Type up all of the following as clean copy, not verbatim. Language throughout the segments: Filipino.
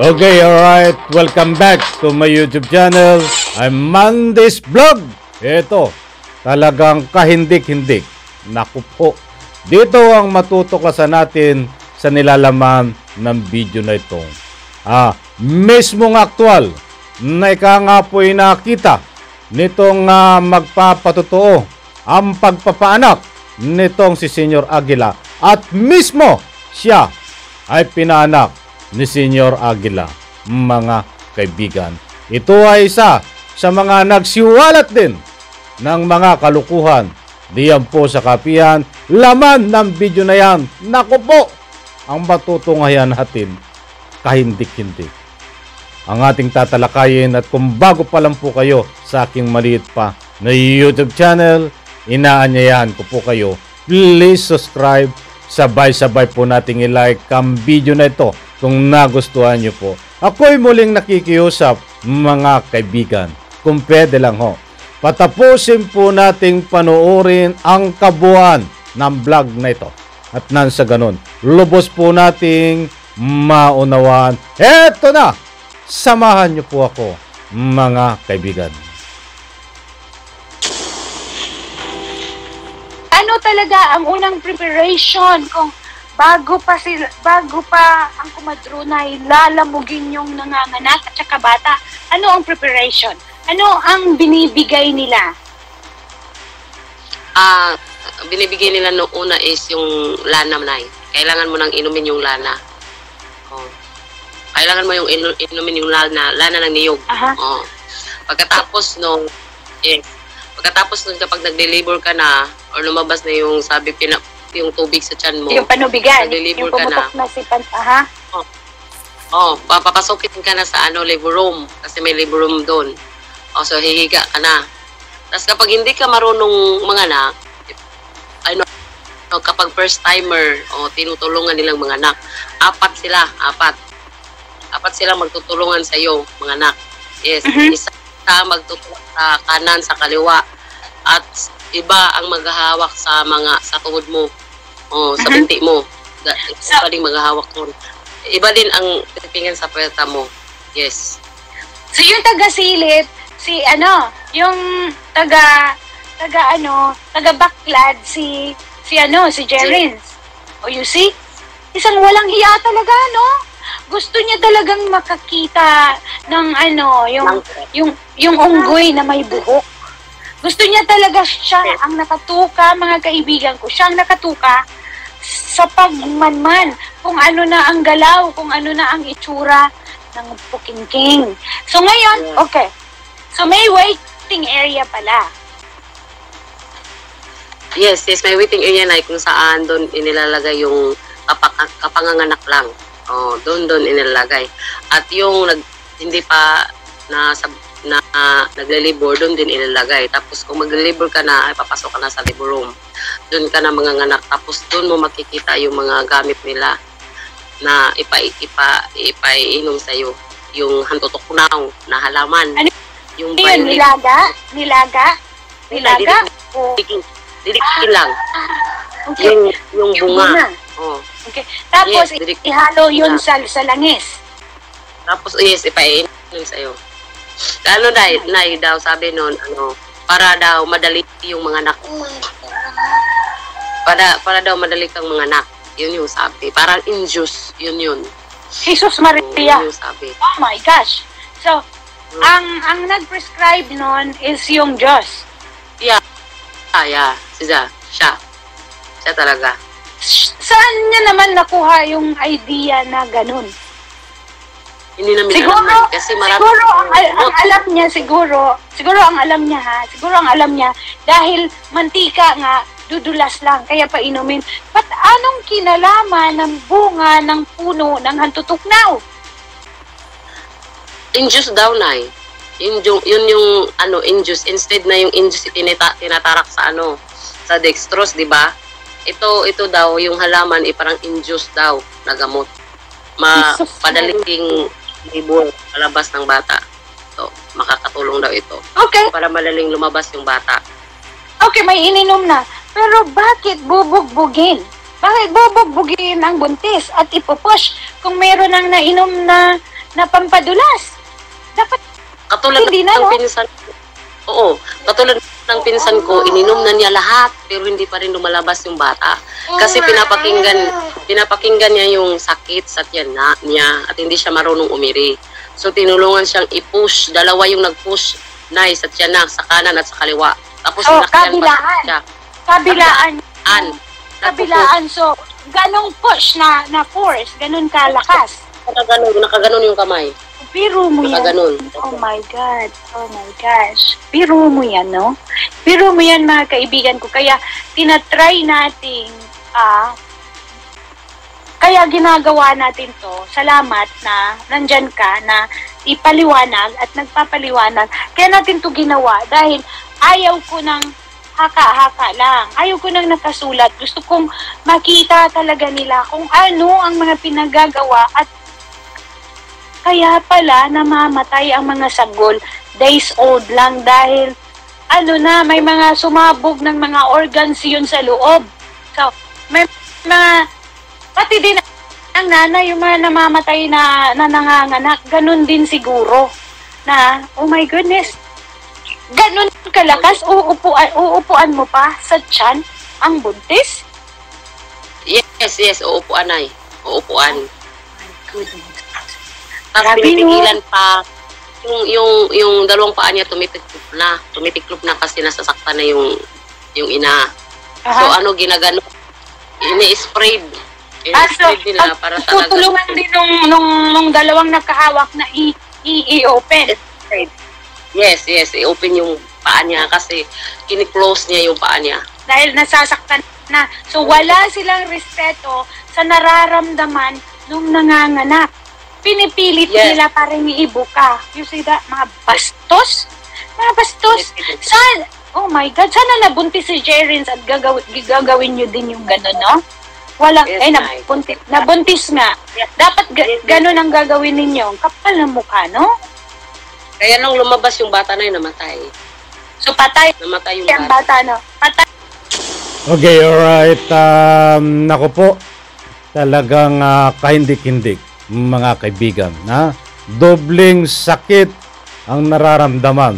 Okay, alright. Welcome back to my YouTube channel. I'm Mandy's Vlog. Ito, talagang kahindik-hindik. Naku po. Dito ang matutuklasan natin sa nilalaman ng video na ito. Mismong aktual na ika nga po nakita nitong magpapatotoo ang pagpapaanak nitong si Senyor Aguila. At mismo siya ay pinaanak ni Senyor Aguila, mga kaibigan. Ito ay isa sa mga nagsiwalat din ng mga kalukuhan diyan po sa kapihan. Laman ng video na yan, naku po, ang matutunghayan natin kahindik-hindik ang ating tatalakayin. At kung bago pa lang po kayo sa aking maliit pa na YouTube channel, inaanyayahan ko po kayo, please subscribe. Sabay-sabay po nating i-like ang video na ito kung nagustuhan nyo po. Ako'y muling nakikiusap, mga kaibigan. Kung pwede lang ho, patapusin po nating panoorin ang kabuuan ng vlog na ito. At nang sa ganun, lubos po nating maunawaan. Eto na! Samahan nyo po ako, mga kaibigan. Ano talaga ang unang preparation kung bago pa ang kumadrunay lalamugin yung nanganganak at saka bata? Ano ang preparation? Ano ang binibigay nila? Binibigay nila noong una is yung lana, Nay. Kailangan mo nang inumin yung lana. Kailangan mo yung inumin yung lana ng niyog. Pagkatapos nung kapag nag-deliver ka na or lumabas na yung yung tubig sa tiyan mo. Yung panubigan, nag-deliver yung pumutok na si papapasokin ka na sa labor room kasi may labor room doon. So hihiga ka na. Tapos kapag hindi ka marunong manganak, kapag first timer, tinutulungan nilang manganak. Apat sila magtutulungan sa iyo manganak. Yes, isa magtutulong sa kanan, sa kaliwa, at iba ang maghahawak sa tuhod mo, sa binti mo. Iba din maghahawak doon. Iba din ang tipingan sa puweta mo. Yes. So yung taga-silip, yung taga-backlad, si Jerins. You see? Isang walang hiya talaga, no? Gusto niya talagang makakita ng yung unggoy na may buhok. Gusto niya talaga siya ang nakatuka, mga kaibigan ko. Siya ang nakatuka sa pagmanman. Kung ano na ang galaw, kung ano na ang itsura ng pukingking. So ngayon, okay. So may waiting area pala. Yes, may waiting area na kung saan doon inilalagay yung kapanganganak lang. Doon inilalagay. At yung hindi pa nagle-labor, doon din ilalagay. Tapos kung magle-labor ka na, ay papasok ka na sa labor room. Doon ka na manganganak. Tapos doon mo makikita yung mga gamit nila na ipainom sa'yo. Yung hantutukunaw na halaman. Ano yung yun? Nilaga? Didikin lang. Okay. Yung bunga. Okay. Tapos, ihalo yun sa langis. Tapos, yes, ipainom sa'yo. Nay daw, sabi nun, para daw madali yung mga anak. Para daw madali kang mga anak. Yun yung sabi. Parang induce, yun. Jesus Maria. Yun yung sabi. Oh my gosh. So, ang nag-prescribe nun is yung Diyos. Yeah. Siya talaga. Saan niya naman nakuha yung idea na ganun? Hindi namin siguro, kasi marami. Siguro ang alam niya, siguro ang alam niya, dahil mantika nga, dudulas lang, kaya painumin. Ba't anong kinalaman ng bunga ng puno ng hantutuknaw? Induce daw, Nay. Yun yung induce. Instead na yung induce tinatarak sa sa dextrose, di ba? Ito daw, yung halaman, parang induce daw na gamot. Padaling libur palabas ng bata. So, makakatulong daw ito. Okay. Para madaling lumabas yung bata. Okay, may ininom na. Pero bakit bubugbugin? Bakit bubugbugin ang buntis at ipupush kung meron nang nainom na na pampadulas. Dapat Katulad hindi na, ng no? pinsan Oo, katulad ng pinsan ko, ininom na niya lahat, pero hindi pa rin lumalabas yung bata. Kasi pinapakinggan niya yung sakit sa tiyan niya at hindi siya marunong umiri. So tinulungan siyang i-push, dalawa yung nag-push na sa tiyan na, sa kanan at sa kaliwa. Tapos kabilaan. siya. Kabilaan. So, ganong push na force, ganon kalakas. Nakaganon yung kamay. Biro mo yan. Nakaganon. Oh my God. Oh my gosh. Biro mo yan, no? Biro mo yan, mga kaibigan ko. Kaya, tinatry nating, kaya ginagawa natin to. Salamat na nandyan ka na ipaliwanag at nagpapaliwanag. Kaya natin to ginawa dahil ayaw ko ng haka-haka lang. Ayaw ko nang nakasulat. Gusto kong makita talaga nila kung ano ang mga pinagagawa at kaya pala namamatay ang mga sanggol. Days old lang dahil may mga sumabog ng mga organs yun sa loob. So, may mga pati din ang nanay, yung mga namamatay na nanganganak, ganun din siguro. Na, oh my goodness, ganun kalakas, uupuan mo pa sa tiyan ang buntis? Yes, uupuan ay. Uupuan. Oh my goodness. Tapos pinipigilan pa, yung dalawang paa niya tumitiklop na kasi nasasaktan na yung ina. So ginagano, ini-sprayed nila para talaga. Tutulungan din nung dalawang nakahawak na i-open. Yes, i-open yung paa niya kasi kini-close niya yung paa niya. Dahil nasasaktan na. So wala silang respeto sa nararamdaman nung nanganganak. Pinipilit nila parang iibuka. You see that? Mga bastos? Mga bastos? Oh my God, sana nabuntis si Jerins at gagawin nyo din yung gano'n, no? Walang, nabuntis nga. Dapat gano'n ang gagawin ninyo. Kapal ng mukha, no? Kaya nung lumabas yung bata na yun, namatay. So patay. Namatay yung bata, no? Patay. Okay, alright. Nako po, talagang kahindik-hindik, mga kaibigan. Dobling sakit ang nararamdaman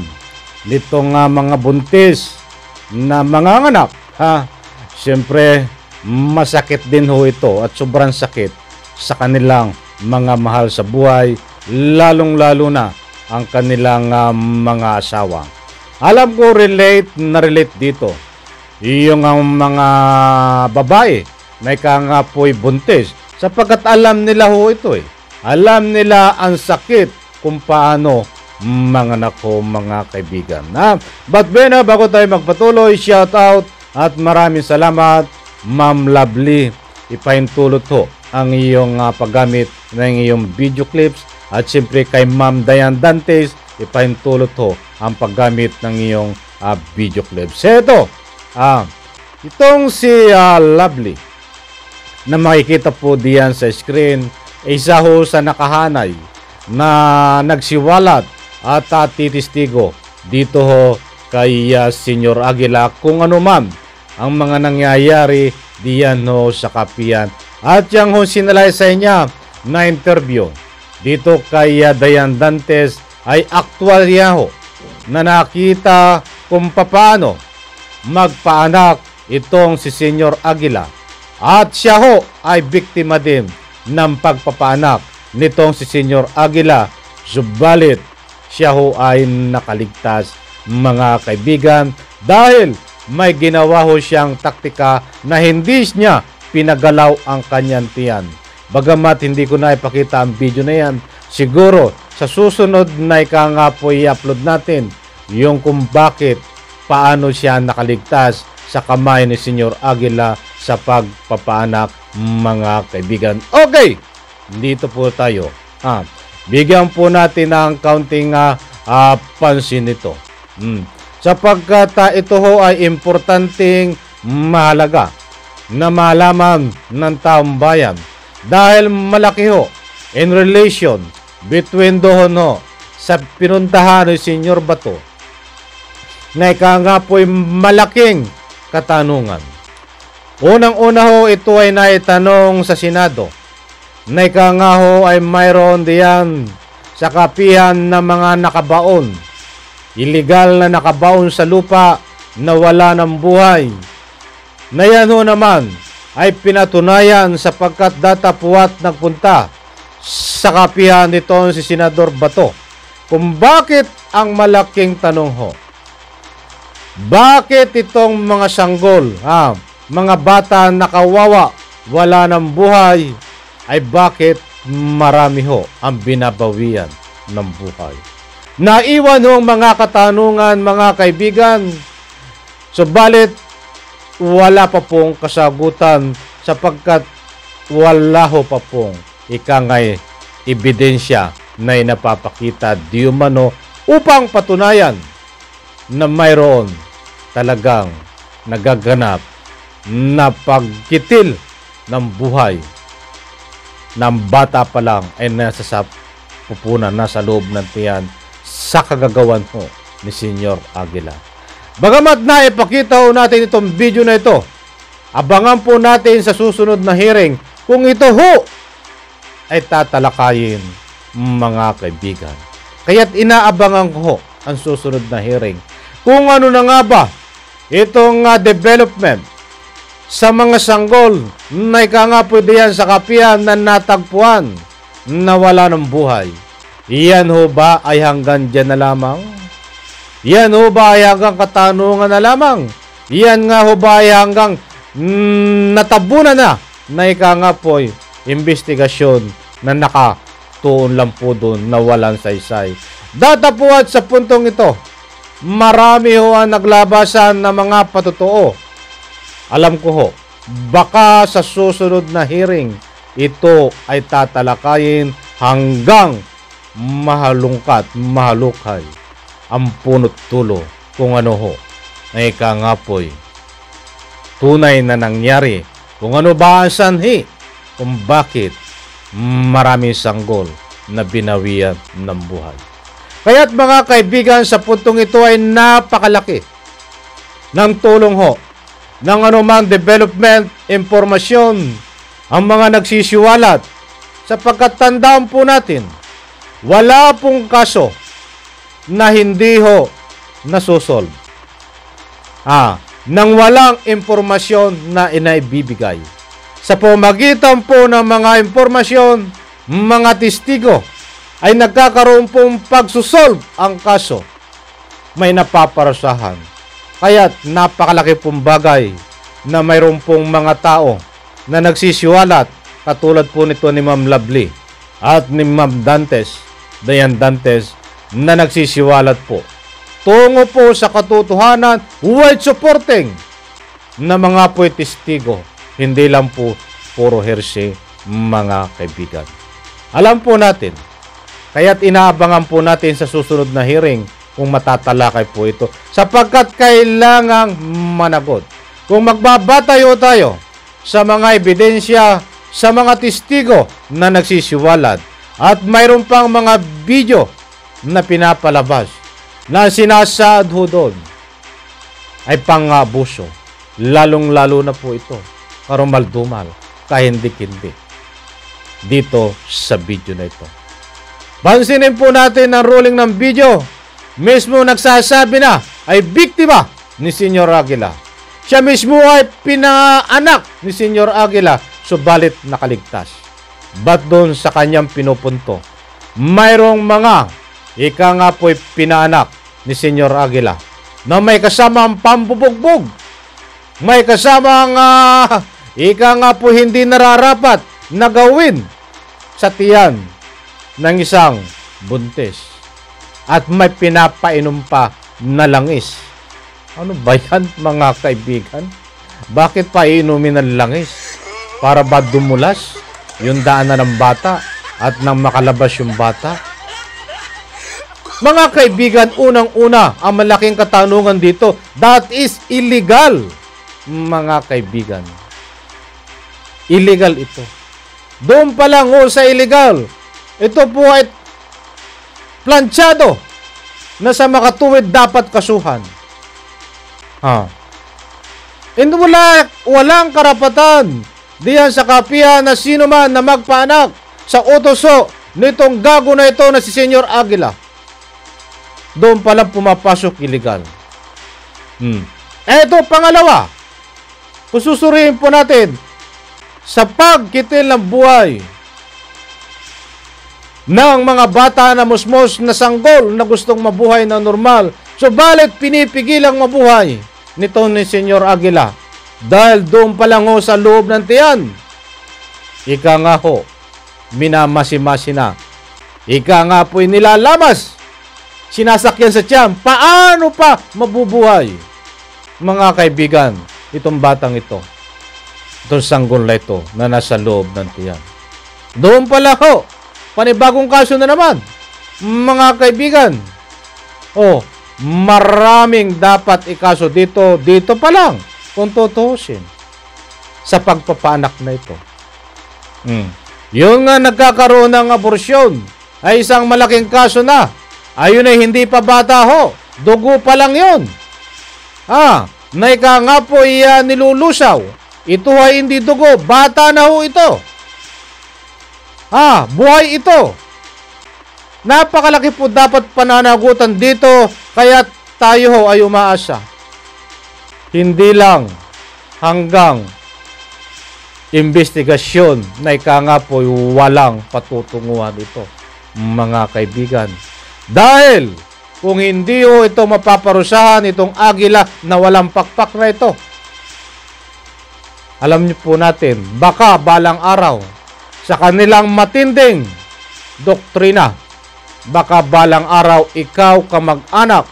nitong mga buntis na manganganak. Siyempre, masakit din ho ito at sobrang sakit sa kanilang mga mahal sa buhay, lalong-lalo na ang kanilang mga asawa. Alam ko relate dito. Yung mga babae na nga po'y buntis sapagkat alam nila ho ito Alam nila ang sakit kung paano manganak ho, mga kaibigan. But bago tayo magpatuloy, shout out at maraming salamat, Ma'am Lovely. Ipahintulot ho ang iyong paggamit ng iyong video clips at siyempre kay Ma'am Diane Dantes, ipahintulot ho ang paggamit ng iyong video clips. Ito, itong si Lovely na makikita po diyan sa screen, isa ho sa nakahanay na nagsiwalat at titistigo dito ho kay Senyor Aguila kung ano man ang mga nangyayari diyan ho sa kapiyan. At yang ho sinalaysay niya na interview dito kay Diane Dantes ay aktual ho na nakita kung paano magpaanak itong si Senyor Aguila. At siya ho ay biktima din ng pagpapaanak nitong si Senyor Aguila. Subalit siya ho ay nakaligtas, mga kaibigan, dahil may ginawa ho siyang taktika na hindi niya pinagalaw ang kanyang tiyan. Bagamat hindi ko na ipakita ang video na yan, siguro sa susunod na nga po i-upload natin yung kung bakit paano siya nakaligtas sa kamay ni Senyor Aguila sa pagpapaanak, mga kaibigan. Okay, dito po tayo. Bigyan po natin ng kaunting pansin ito. Sapagkat ito ho ay importanteng mahalaga na malaman ng taong bayan dahil malaki ho in relation between doon ho sa pinuntahan ni Senyor Bato na nga po ay malaking katanungan. Unang-una ho, ito ay naitanong sa Senado na nga ho ay mayroon diyan sa kapihan ng mga nakabaon. Illegal na nakabaon sa lupa na wala ng buhay. Na yan ho naman ay pinatunayan sapagkat datapuat nagpunta sa kapihan nito si Senador Bato. Kung bakit ang malaking tanong ho, bakit itong mga sanggol, mga bata na kawawa, wala ng buhay, ay bakit marami ho ang binabawian ng buhay? Naiwan ho ang mga katanungan, mga kaibigan, subalit wala pa pong kasagutan sapagkat wala ho pa pong ikangay ebidensya na inapapakita di umano upang patunayan na mayroon talagang nagaganap na pagkitil ng buhay ng bata pa lang ay nasa sa pupunan, nasa loob ng tiyan sa kagagawan ho ni Senyor Aguila. Bagamat na ipakita ho natin itong video na ito, abangan po natin sa susunod na hearing kung ito ho ay tatalakayin, mga kaibigan. Kaya't inaabangan ko ho ang susunod na hearing kung ano na nga ba itong development sa mga sanggol na ika nga pwede yan sa kapihan na natagpuan na wala ng buhay. Iyan ho ba ay hanggang dyan na lamang? Iyan ho ba ay hanggang katanungan na lamang? Iyan nga ho ba ay hanggang natabunan na ika nga po ay investigasyon na nakatuon lang po doon na walang saysay? Datapuat sa puntong ito, marami ho ang naglabasan ng mga patotoo. Alam ko ho, baka sa susunod na hearing, ito ay tatalakayin hanggang mahalungkat, mahalukay ang punot tulo kung ano ho na ika nga po'y tunay na nangyari, kung ano ba ang sanhi, kung bakit maraming sanggol na binawian ng buhay. Kaya't mga kaibigan, sa puntong ito ay napakalaki ng tulong ho ng anumang development, impormasyon ang mga nagsisiwalat, sapagkat tandaan po natin, wala pong kaso na hindi ho nasusolve nang walang impormasyon na inaibibigay. Sa pamagitan po ng mga impormasyon, mga testigo, ay nagkakaroon pong pagsusolve ang kaso. May napaparasahan. Kaya't napakalaki pong bagay na mayroon pong mga tao na nagsisiwalat, katulad po nito ni Ma'am Lovely at ni Ma'am Dantes, Dayan Dantes, na nagsisiwalat po tungo po sa katotohanan, while supporting na mga po testigo, hindi lang po puro hearsay, mga kaibigan. Alam po natin, kaya't inaabangan po natin sa susunod na hearing kung matatalakay po ito, sapagkat kailangang managot. Kung magbabatayo tayo sa mga ebidensya, sa mga testigo na nagsisiwalat, at mayroon pang mga video na pinapalabas na sinasaad ho doon ay pang-abuso, lalong-lalo na po ito karumal-dumal, kahindik-hindik dito sa video na ito. Pansinin po natin ang ruling ng video. Mismo nagsasabi na ay biktima ni Senyor Aguila. Siya mismo ay pinaanak ni Senyor Aguila, subalit nakaligtas. Ba't doon sa kanyang pinupunto, mayroong mga ika nga po'y pinaanak ni Senyor Aguila na may kasamang pambubugbog, may kasamang ika nga po hindi nararapat na gawin sa tiyan ng isang buntis, at may pinapainom pa na langis. Ano ba yan, mga kaibigan? Bakit pa inumin ng langis? Para ba dumulas yung daanan ng bata at nang makalabas yung bata? Mga kaibigan, unang-una, ang malaking katanungan dito, that is illegal. Mga kaibigan, illegal ito. Doon pa lang sa illegal, ito po ay planchado na sa makatuwid dapat kasuhan. And walang karapatan diyan sa kapihan na sino man na magpaanak sa utoso nitong gago na ito na si Senyor Aguila. Doon palang pumapasok illegal. Eto, pangalawa. Kususurihin po natin sa pagkitil ng buhay ng mga bata na musmos na sanggol na gustong mabuhay na normal. Subalit pinipigilang mabuhay nito ni Senyor Aguila dahil doon pa lang ho sa loob ng tiyan. Ika nga ho, minamasi-masi na. Ika nga po'y nilalamas. Sinasakyan sa tiyan. Paano pa mabubuhay? Mga kaibigan, itong batang ito, itong sanggol na ito na nasa loob ng tiyan. Doon pala ho, panibagong kaso na naman. Mga kaibigan, maraming dapat ikaso dito pa lang, kung tutuusin, sa pagpapaanak na ito. Yung nga nagkakaroon ng aborsyon ay isang malaking kaso na. Ayun ay hindi pa bata ho. Dugo pa lang yun. Na ika nga po nilulusaw. Ito ay hindi dugo. Bata na ho ito. Buhay ito. Napakalaki po dapat pananagutan dito. Kaya tayo ho ay umaasa. Hindi lang hanggang investigasyon na ika nga po walang patutunguhan ito, mga kaibigan. Dahil kung hindi ho ito mapaparusahan, itong Aguila na walang pakpak na ito, alam niyo po natin, baka balang araw sa kanilang matinding doktrina, baka balang araw ikaw kamag-anak,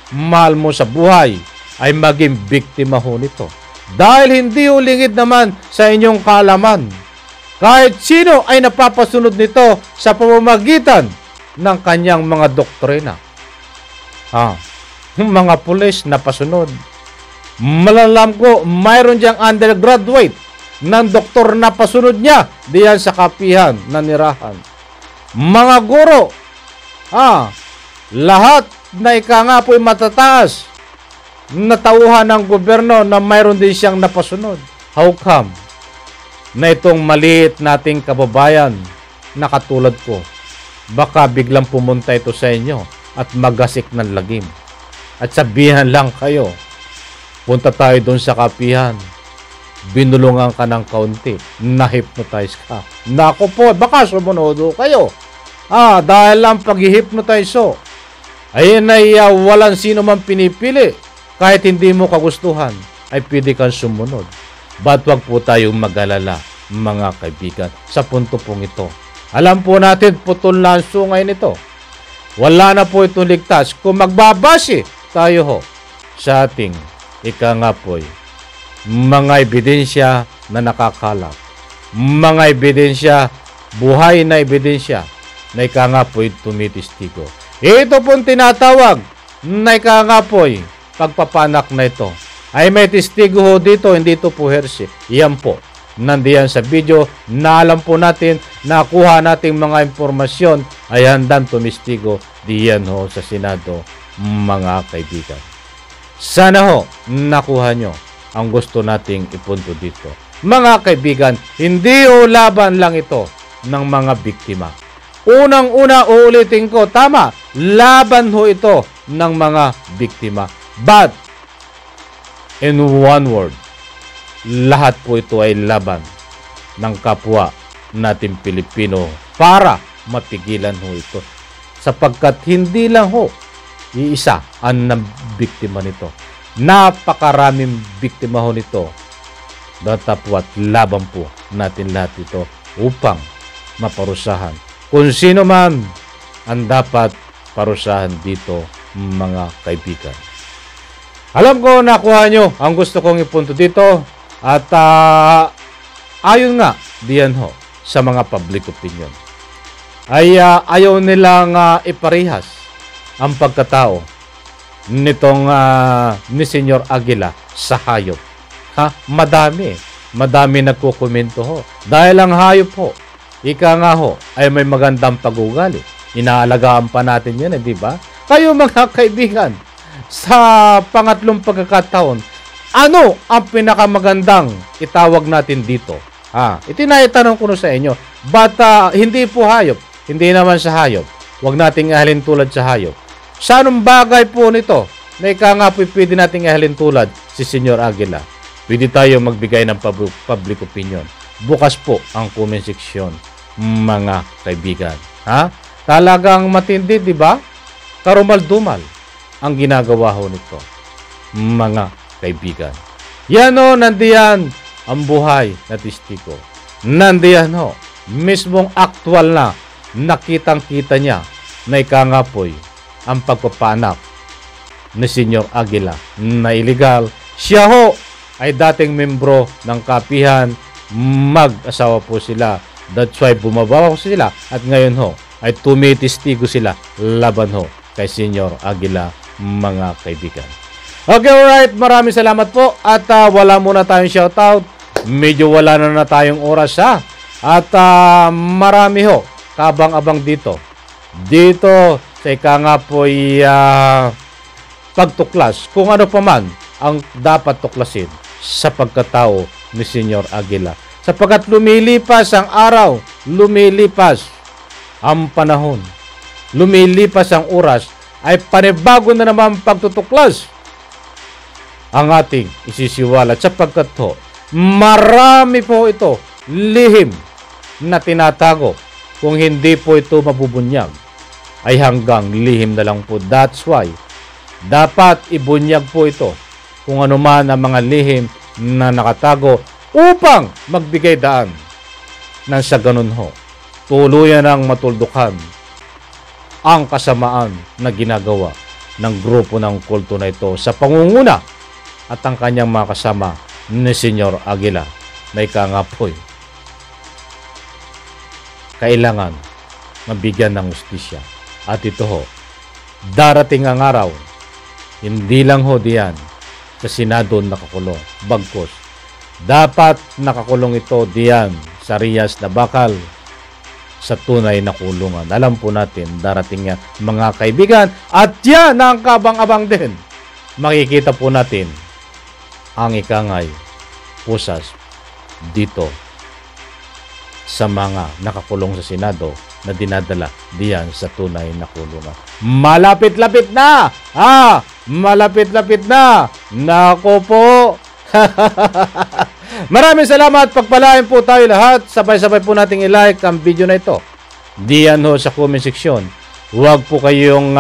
mahal mo sa buhay, ay maging biktima ho nito. Dahil hindi ulingid naman sa inyong kaalaman. Kahit sino ay napapasunod nito sa pamamagitan ng kanyang mga doktrina. Mga pulis na pasunod. Malalam ko, mayroon diyang undergraduate ng doktor na pasunod niya diyan sa kapihan na nirahan. Mga guro, lahat na ika nga po'y matataas na tauhan ng gobyerno na mayroon din siyang napasunod. How come na itong maliit nating kababayan na katulad ko, baka biglang pumunta ito sa inyo at magasik ng lagim at sabihan lang kayo, punta tayo doon sa kapihan, binulungan ka ng kaunti, na-hypnotize ka. Nako po, baka sumunod kayo. Dahil lang pag-hypnotize ayun ay walang sino man pinipili. Kahit hindi mo kagustuhan, ay pwede kang sumunod. But wag po tayong mag-alala, mga kaibigan, sa punto pong ito. Alam po natin, putol na ang sungay nito. Wala na po itong ligtas. Kung magbabase tayo ho sa ating ika nga po'y mga ebidensya na nakakalap. Mga ebidensya, buhay na ebidensya na ika nga po'y tumitistigo. Ito pong tinatawag na ika nga po'y pagpapanak na ito ay may testigo ho dito, hindi ito po hersi. Yan po, nandiyan sa video na alam po natin, nakuha nating mga impormasyon ay handang tumistigo diyan ho sa Senado, mga kaibigan. Sana ho nakuha nyo ang gusto nating ipunto dito. Mga kaibigan, hindi ho laban lang ito ng mga biktima. Unang-una uulitin ko, tama, laban ho ito ng mga biktima. But, in one word, lahat po ito ay laban ng kapwa natin Pilipino para mapigilan ho ito. Sapagkat hindi lang ho iisa ang nabiktima nito. Napakaraming biktima ho nito. Datapwat laban po natin lahat ito upang maparusahan. Kung sino man ang dapat parusahan dito, mga kaibigan. Alam ko nakuha nyo ang gusto kong ipunto dito at ayon nga diyan ho sa mga public opinion ay ayaw nilang iparihas ang pagkatao nitong ni Senyor Aguila sa hayop. Madami nagkukomento ho. Dahil ang hayop ho, ika nga ho, ay may magandang pag-ugali. Inaalagaan pa natin yan, di ba? Kayo mga kaibigan, sa pangatlong pagkakataon, ano ang pinakamagandang itawag natin dito? Itinaitanong ko na sa inyo, but hindi po hayop, hindi naman sa hayop. Huwag nating ahalin tulad sa hayop. Sa anong bagay po nito na ika nga po pwede nating ahalin tulad si Senyor Aguila? Pwede tayo magbigay ng public opinion. Bukas po ang comment section, mga kaibigan. Ha? Talagang matindi, di ba? Karumal-dumal ang ginagawa ho nito, mga kaibigan. Yan o, nandiyan ang buhay na testigo. Nandiyan ho, mismong aktual na nakitang-kita niya na ikangapoy ang pagpapanak ni Senyor Aguila na illegal. Siya ho ay dating membro ng kapihan, mag-asawa po sila. That's why bumabawa po sila at ngayon ho ay tumitestigo sila laban ho kay Senyor Aguila, mga kaibigan. Okay, alright. Maraming salamat po. At wala muna tayong shoutout. Medyo wala na tayong oras ha. At marami ho kabang-abang dito. Dito sa ika nga po'y pagtuklas. Kung ano pa man ang dapat tuklasin sa pagkatao ni Senyor Aguila. Sapagkat lumilipas ang araw, lumilipas ang panahon, lumilipas ang oras, ay panibago na naman pagtutuklas ang ating isisiwalat sapagkat ho, marami po ito lihim na tinatago. Kung hindi po ito mabubunyag ay hanggang lihim na lang po. That's why dapat ibunyag po ito kung ano man ang mga lihim na nakatago upang magbigay daan nang sa ganun ho tuluyan ang matuldukan ang kasamaan na ginagawa ng grupo ng kulto na ito sa pangunguna at ang kanyang mga kasama ni Senyor Aguila na ikangapoy kailangan mabigyan ng hustisya. At ito ho, darating ang araw, hindi lang ho diyan sa Senado nakakulong, bagkos dapat nakakulong ito diyan sa Riyas na bakal sa tunay na kulungan. Alam po natin, darating yan, mga kaibigan. At yan ang kabang-abang din. Makikita po natin ang ikangay pusas dito sa mga nakakulong sa Senado na dinadala diyan sa tunay na kulungan. Malapit-lapit na! Malapit-lapit na! Nako po! Maraming salamat. Pagpalain po tayo lahat. Sabay-sabay po nating i-like ang video na ito. Diyan ho sa comment section. Huwag po kayong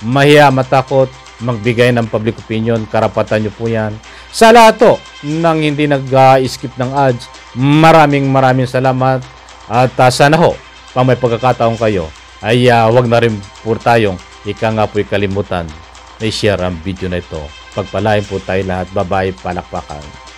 mahiya, matakot, magbigay ng public opinion. Karapatan nyo po yan. Sa lahat ho, nang hindi nag-skip ng ads, maraming salamat. At sana ho, pang may pagkakataon kayo, ay huwag na rin po tayong ika nga po'y kalimutan na i-share ang video na ito. Pagpalain po tayo lahat. Bye-bye, palakpakan.